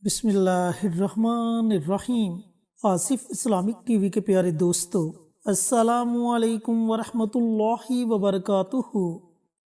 بسم اللہ الرحمن الرحیم۔ آصف اسلامک ٹی وی کے پیارے دوستو، السلام علیکم ورحمۃ اللہ وبرکاتہ۔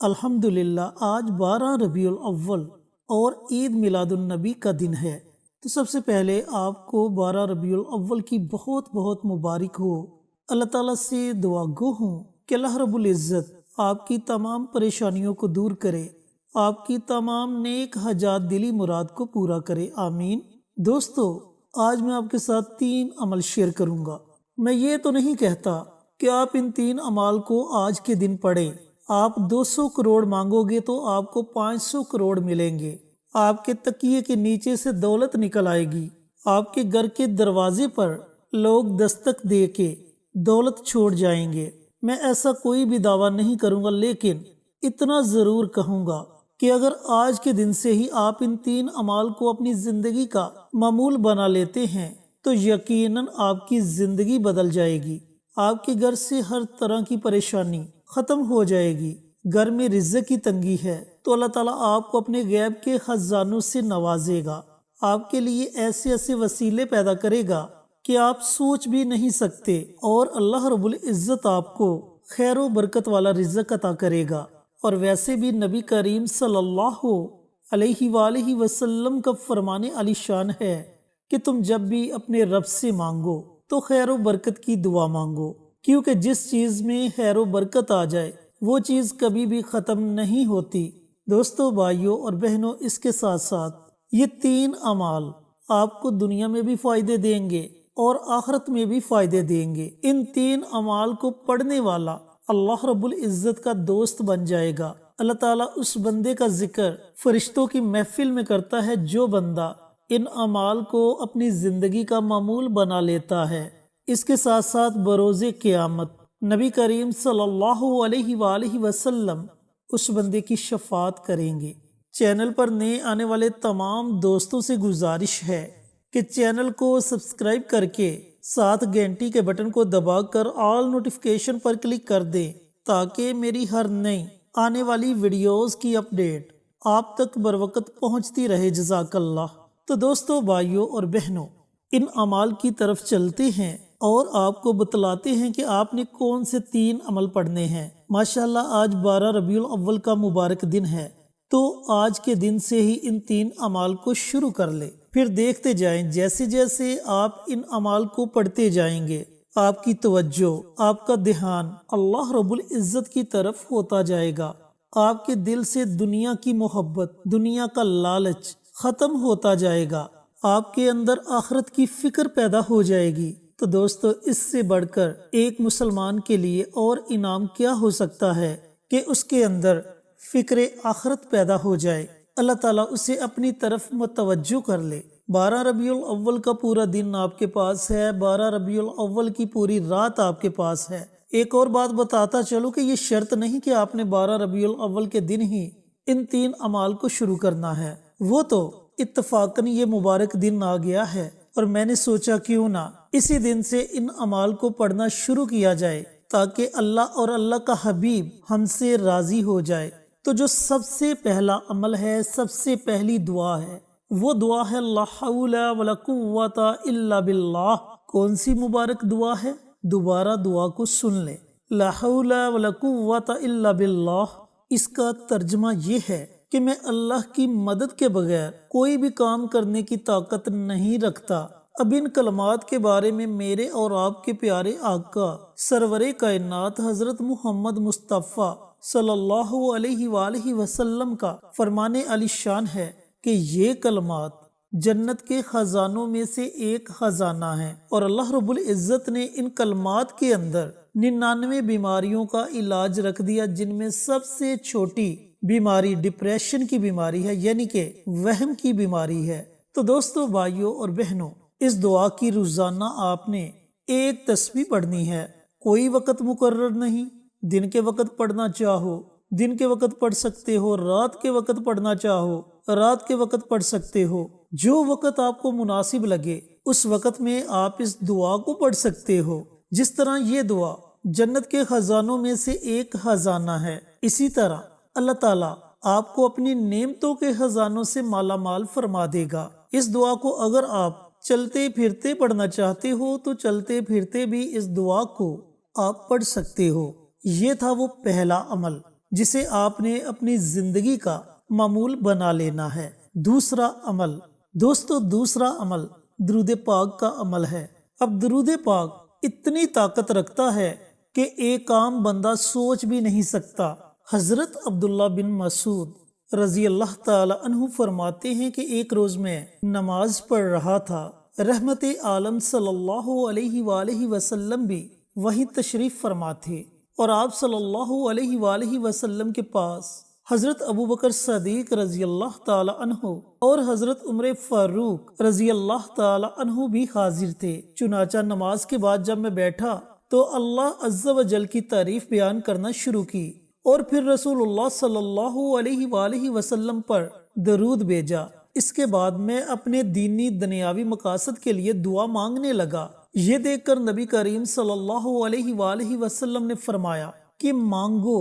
الحمدللہ آج 12 ربیع الاول اور عید میلاد النبی کا دن ہے، تو سب سے پہلے آپ کو 12 ربیع الاول کی بہت بہت مبارک ہو۔ اللہ تعالیٰ سے دعا گو ہوں کہ اللہ رب العزت آپ کی تمام پریشانیوں کو دور کرے، آپ کی تمام نیک حاجات دلی مراد کو پورا کرے، آمین۔ دوستو، آج میں آپ کے ساتھ 3 عمل شیئر کروں گا۔ میں یہ تو نہیں کہتا کہ آپ ان 3 اعمال کو آج کے دن پڑھیں۔ آپ 200 کروڑ مانگو گے تو آپ کو 500 کروڑ ملیں گے، آپ کے تکیے کے نیچے سے دولت نکل آئے گی، آپ کے گھر کے دروازے پر لوگ دستک دے کے دولت چھوڑ جائیں گے۔ میں ایسا کوئی بھی دعویٰ نہیں کروں گا، لیکن اتنا ضرور کہوں گا کہ اگر آج کے دن سے ہی آپ ان 3 اعمال کو اپنی زندگی کا معمول بنا لیتے ہیں تو یقیناً آپ کی زندگی بدل جائے گی، آپ کے گھر سے ہر طرح کی پریشانی ختم ہو جائے گی۔ گھر میں رزق کی تنگی ہے تو اللہ تعالیٰ آپ کو اپنے غیب کے خزانوں سے نوازے گا، آپ کے لیے ایسے ایسے وسیلے پیدا کرے گا کہ آپ سوچ بھی نہیں سکتے، اور اللہ رب العزت آپ کو خیر و برکت والا رزق عطا کرے گا۔ اور ویسے بھی نبی کریم صلی اللہ علیہ وآلہ وسلم کا فرمان علی شان ہے کہ تم جب بھی اپنے رب سے مانگو تو خیر و برکت کی دعا مانگو، کیونکہ جس چیز میں خیر و برکت آ جائے وہ چیز کبھی بھی ختم نہیں ہوتی۔ دوستو، بھائیوں اور بہنوں، اس کے ساتھ ساتھ یہ 3 اعمال آپ کو دنیا میں بھی فائدے دیں گے اور آخرت میں بھی فائدے دیں گے۔ ان 3 اعمال کو پڑھنے والا اللہ رب العزت کا دوست بن جائے گا۔ اللہ تعالیٰ اس بندے کا ذکر فرشتوں کی محفل میں کرتا ہے جو بندہ ان اعمال کو اپنی زندگی کا معمول بنا لیتا ہے۔ اس کے ساتھ ساتھ بروز قیامت نبی کریم صلی اللہ علیہ وآلہ وسلم اس بندے کی شفاعت کریں گے۔ چینل پر نئے آنے والے تمام دوستوں سے گزارش ہے کہ چینل کو سبسکرائب کر کے ساتھ گھنٹی کے بٹن کو دبا کر آل نوٹیفیکیشن پر کلک کر دیں تاکہ میری ہر نئی آنے والی ویڈیوز کی اپڈیٹ آپ تک بروقت پہنچتی رہے۔ جزاک اللہ۔ تو دوستو، بھائیوں اور بہنوں، ان اعمال کی طرف چلتے ہیں اور آپ کو بتلاتے ہیں کہ آپ نے کون سے 3 عمل پڑھنے ہیں۔ ماشاءاللہ آج 12 ربیع الاول کا مبارک دن ہے، تو آج کے دن سے ہی ان 3 اعمال کو شروع کر لے، پھر دیکھتے جائیں جیسے جیسے آپ ان اعمال کو پڑھتے جائیں گے آپ کی توجہ، آپ کا دھیان اللہ رب العزت کی طرف ہوتا جائے گا، آپ کے دل سے دنیا کی محبت، دنیا کا لالچ ختم ہوتا جائے گا، آپ کے اندر آخرت کی فکر پیدا ہو جائے گی۔ تو دوستو، اس سے بڑھ کر ایک مسلمان کے لیے اور انعام کیا ہو سکتا ہے کہ اس کے اندر فکر آخرت پیدا ہو جائے، اللہ تعالیٰ اسے اپنی طرف متوجہ کر لے۔ 12 ربیع الاول کا پورا دن آپ کے پاس ہے، 12 ربیع الاول کی پوری رات آپ کے پاس ہے۔ ایک اور بات بتاتا چلو کہ یہ شرط نہیں کہ آپ نے 12 ربیع الاول کے دن ہی ان 3 اعمال کو شروع کرنا ہے، وہ تو اتفاقاً یہ مبارک دن آ گیا ہے اور میں نے سوچا کیوں نہ اسی دن سے ان اعمال کو پڑھنا شروع کیا جائے تاکہ اللہ اور اللہ کا حبیب ہم سے راضی ہو جائے۔ تو جو سب سے پہلا عمل ہے، سب سے پہلی دعا ہے، وہ دعا ہے لا حول ولا قوت الا باللہ۔ کون سی مبارک دعا ہے؟ دوبارہ دعا کو سن لیں، لا حول ولا قوت الا باللہ۔ اس کا ترجمہ یہ ہے کہ میں اللہ کی مدد کے بغیر کوئی بھی کام کرنے کی طاقت نہیں رکھتا۔ اب ان کلمات کے بارے میں میرے اور آپ کے پیارے آقا سرور کائنات حضرت محمد مصطفیٰ صلی اللہ علیہ وآلہ وسلم کا فرمان علی شان ہے کہ یہ کلمات جنت کے خزانوں میں سے ایک خزانہ ہے، اور اللہ رب العزت نے ان کلمات کے اندر 99 بیماریوں کا علاج رکھ دیا، جن میں سب سے چھوٹی بیماری ڈپریشن کی بیماری ہے، یعنی کہ وہم کی بیماری ہے۔ تو دوستو، بھائیوں اور بہنوں، اس دعا کی روزانہ آپ نے ایک تسبیح پڑھنی ہے، کوئی وقت مقرر نہیں، دن کے وقت پڑھنا چاہو دن کے وقت پڑھ سکتے ہو، رات کے وقت پڑھنا چاہو رات کے وقت پڑھ سکتے ہو، جو وقت آپ کو مناسب لگے اس وقت میں آپ اس دعا کو پڑھ سکتے ہو۔ جس طرح یہ دعا جنت کے خزانوں میں سے ایک خزانہ ہے، اسی طرح اللہ تعالیٰ آپ کو اپنی نعمتوں کے خزانوں سے مالا مال فرما دے گا۔ اس دعا کو اگر آپ چلتے پھرتے پڑھنا چاہتے ہو تو چلتے پھرتے بھی اس دعا کو آپ پڑھ سکتے ہو۔ یہ تھا وہ پہلا عمل جسے آپ نے اپنی زندگی کا معمول بنا لینا ہے۔ دوسرا عمل دوستو، دوسرا عمل درود پاک کا عمل ہے۔ اب درود پاک اتنی طاقت رکھتا ہے کہ ایک عام بندہ سوچ بھی نہیں سکتا۔ حضرت عبداللہ بن مسعود رضی اللہ تعالی عنہ فرماتے ہیں کہ ایک روز میں نماز پڑھ رہا تھا، رحمت عالم صلی اللہ علیہ وآلہ وسلم بھی وہیں تشریف فرما تھے، اور آپ صلی اللہ علیہ وآلہ وسلم کے پاس حضرت ابوبکر صدیق رضی اللہ تعالی عنہ اور حضرت عمر فاروق رضی اللہ تعالی عنہ بھی حاضر تھے۔ چنانچہ نماز کے بعد جب میں بیٹھا تو اللہ عز و جل کی تعریف بیان کرنا شروع کی، اور پھر رسول اللہ صلی اللہ علیہ وآلہ وسلم پر درود بھیجا۔ اس کے بعد میں اپنے دینی دنیاوی مقاصد کے لیے دعا مانگنے لگا۔ یہ دیکھ کر نبی کریم صلی اللہ علیہ وآلہ وسلم نے فرمایا کہ مانگو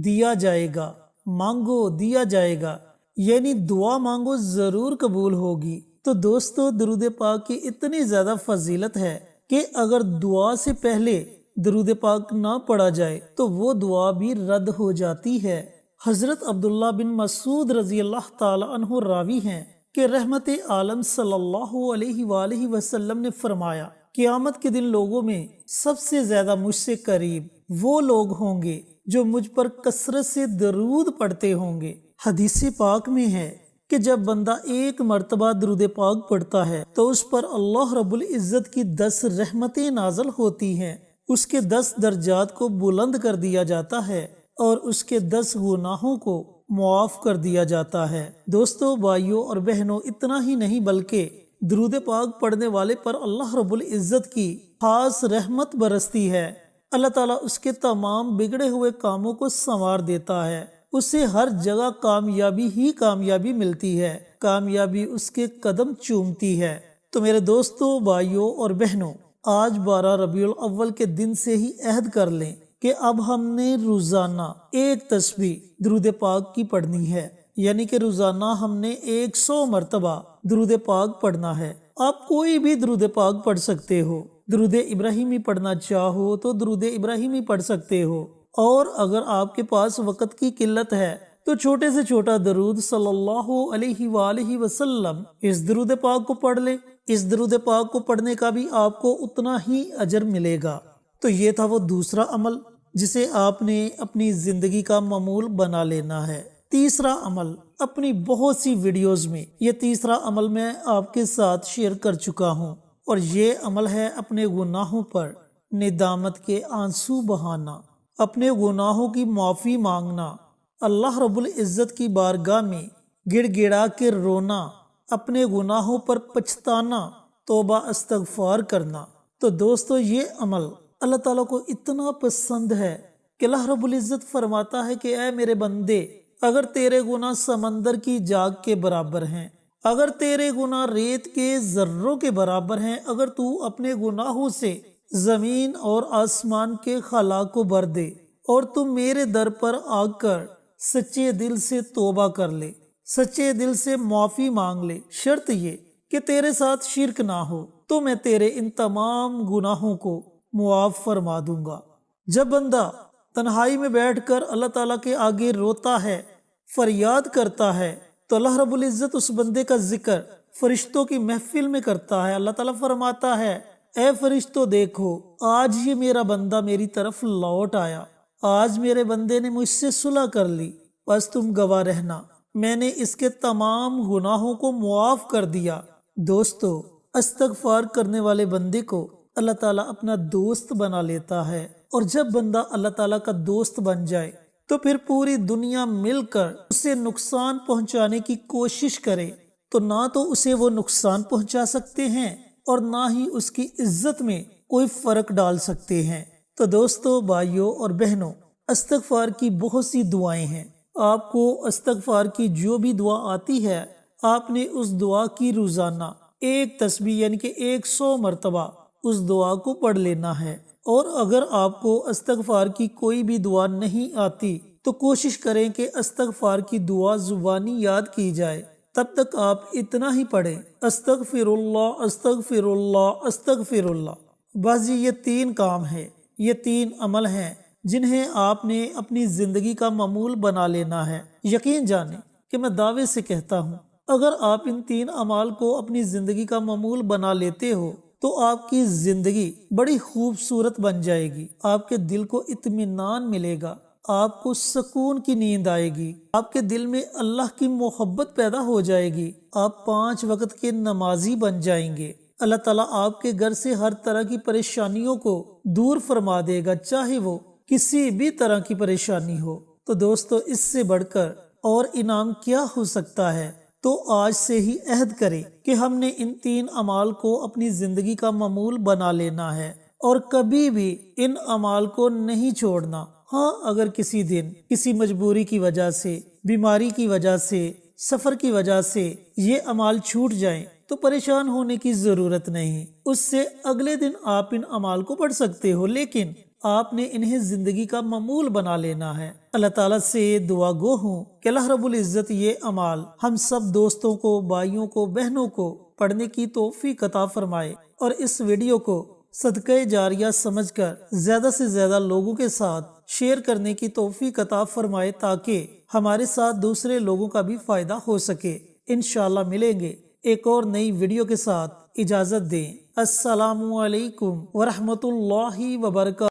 دیا جائے گا، مانگو دیا جائے گا، یعنی دعا مانگو ضرور قبول ہوگی۔ تو دوستو، درود پاک کی اتنی زیادہ فضیلت ہے کہ اگر دعا سے پہلے درود پاک نہ پڑھا جائے تو وہ دعا بھی رد ہو جاتی ہے۔ حضرت عبداللہ بن مسعود رضی اللہ تعالی عنہ راوی ہیں کہ رحمت عالم صلی اللہ علیہ وآلہ وسلم نے فرمایا، قیامت کے دن لوگوں میں سب سے زیادہ مجھ سے قریب وہ لوگ ہوں گے جو مجھ پر کثرت سے درود پڑھتے ہوں گے۔ حدیث پاک میں ہے کہ جب بندہ ایک مرتبہ درود پاک پڑھتا ہے تو اس پر اللہ رب العزت کی 10 رحمتیں نازل ہوتی ہیں، اس کے 10 درجات کو بلند کر دیا جاتا ہے اور اس کے 10 گناہوں کو معاف کر دیا جاتا ہے۔ دوستو، بھائیوں اور بہنوں، اتنا ہی نہیں بلکہ درود پاک پڑھنے والے پر اللہ رب العزت کی خاص رحمت برستی ہے۔ اللہ تعالیٰ اس کے تمام بگڑے ہوئے کاموں کو سنوار دیتا ہے، اسے ہر جگہ کامیابی ہی کامیابی ملتی ہے، کامیابی اس کے قدم چومتی ہے۔ تو میرے دوستو، بھائیوں اور بہنوں، آج 12 ربیع الاول کے دن سے ہی عہد کر لیں کہ اب ہم نے روزانہ ایک تسبیح درود پاک کی پڑھنی ہے، یعنی کہ روزانہ ہم نے 100 مرتبہ درود پاک پڑھنا ہے۔ آپ کوئی بھی درود پاک پڑھ سکتے ہو، درود ابراہیمی پڑھنا چاہو تو درود ابراہیمی پڑھ سکتے ہو، اور اگر آپ کے پاس وقت کی قلت ہے تو چھوٹے سے چھوٹا درود صلی اللہ علیہ وآلہ وسلم اس درود پاک کو پڑھ لے۔ اس درود پاک کو پڑھنے کا بھی آپ کو اتنا ہی اجر ملے گا۔ تو یہ تھا وہ دوسرا عمل جسے آپ نے اپنی زندگی کا معمول بنا لینا ہے۔ تیسرا عمل، اپنی بہت سی ویڈیوز میں یہ تیسرا عمل میں آپ کے ساتھ شیئر کر چکا ہوں، اور یہ عمل ہے اپنے گناہوں پر ندامت کے آنسو بہانا، اپنے گناہوں کی معافی مانگنا، اللہ رب العزت کی بارگاہ میں گڑ گڑا کے رونا، اپنے گناہوں پر پچھتانا، توبہ استغفار کرنا۔ تو دوستو، یہ عمل اللہ تعالیٰ کو اتنا پسند ہے کہ اللہ رب العزت فرماتا ہے کہ اے میرے بندے، اگر تیرے گناہ سمندر کی جاگ کے برابر ہیں، اگر تیرے گناہ ریت کے ذروں کے برابر ہیں، اگر تو اپنے گناہوں سے زمین اور آسمان کے خلا کو بھر دے اور تم میرے در پر آ کر سچے دل سے توبہ کر لے، سچے دل سے معافی مانگ لے، شرط یہ کہ تیرے ساتھ شرک نہ ہو، تو میں تیرے ان تمام گناہوں کو معاف فرما دوں گا۔ جب بندہ تنہائی میں بیٹھ کر اللہ تعالیٰ کے آگے روتا ہے، فریاد کرتا ہے، تو اللہ رب العزت اس بندے کا ذکر فرشتوں کی محفل میں کرتا ہے۔ اللہ تعالیٰ فرماتا ہے، اے فرشتوں دیکھو، آج یہ میرا بندہ میری طرف لوٹ آیا، آج میرے بندے نے مجھ سے صلح کر لی، بس تم گواہ رہنا، میں نے اس کے تمام گناہوں کو معاف کر دیا۔ دوستو، استغفار کرنے والے بندے کو اللہ تعالیٰ اپنا دوست بنا لیتا ہے، اور جب بندہ اللہ تعالیٰ کا دوست بن جائے تو پھر پوری دنیا مل کر اسے نقصان پہنچانے کی کوشش کرے تو نہ تو اسے وہ نقصان پہنچا سکتے ہیں اور نہ ہی اس کی عزت میں کوئی فرق ڈال سکتے ہیں۔ تو دوستو، بھائیوں اور بہنوں، استغفار کی بہت سی دعائیں ہیں۔ آپ کو استغفار کی جو بھی دعا آتی ہے، آپ نے اس دعا کی روزانہ ایک تسبیح یعنی کہ 100 مرتبہ اس دعا کو پڑھ لینا ہے۔ اور اگر آپ کو استغفار کی کوئی بھی دعا نہیں آتی تو کوشش کریں کہ استغفار کی دعا زبانی یاد کی جائے تب تک آپ اتنا ہی پڑھیں، استغفر اللہ استغفر اللہ استغفر اللہ۔ بس یہ 3 کام ہیں، یہ 3 عمل ہیں جنہیں آپ نے اپنی زندگی کا معمول بنا لینا ہے۔ یقین جانیں کہ میں دعوے سے کہتا ہوں، اگر آپ ان 3 اعمال کو اپنی زندگی کا معمول بنا لیتے ہو تو آپ کی زندگی بڑی خوبصورت بن جائے گی، آپ کے دل کو اطمینان ملے گا، آپ کو سکون کی نیند آئے گی، آپ کے دل میں اللہ کی محبت پیدا ہو جائے گی، آپ 5 وقت کے نمازی بن جائیں گے۔ اللہ تعالیٰ آپ کے گھر سے ہر طرح کی پریشانیوں کو دور فرما دے گا، چاہے وہ کسی بھی طرح کی پریشانی ہو۔ تو دوستو، اس سے بڑھ کر اور انعام کیا ہو سکتا ہے؟ تو آج سے ہی عہد کریں کہ ہم نے ان 3 اعمال کو اپنی زندگی کا معمول بنا لینا ہے اور کبھی بھی ان اعمال کو نہیں چھوڑنا۔ ہاں، اگر کسی دن کسی مجبوری کی وجہ سے، بیماری کی وجہ سے، سفر کی وجہ سے یہ اعمال چھوٹ جائیں تو پریشان ہونے کی ضرورت نہیں، اس سے اگلے دن آپ ان اعمال کو پڑھ سکتے ہو، لیکن آپ نے انہیں زندگی کا معمول بنا لینا ہے۔ اللہ تعالیٰ سے دعا گو ہوں کہ اللہ رب العزت یہ اعمال ہم سب دوستوں کو، بھائیوں کو، بہنوں کو پڑھنے کی توفیق عطا فرمائے اور اس ویڈیو کو صدقہ جاریہ سمجھ کر زیادہ سے زیادہ لوگوں کے ساتھ شیئر کرنے کی توفیق عطا فرمائے تاکہ ہمارے ساتھ دوسرے لوگوں کا بھی فائدہ ہو سکے۔ انشاءاللہ ملیں گے ایک اور نئی ویڈیو کے ساتھ، اجازت دیں۔ السلام علیکم ورحمۃ اللہ وبرکاتہ۔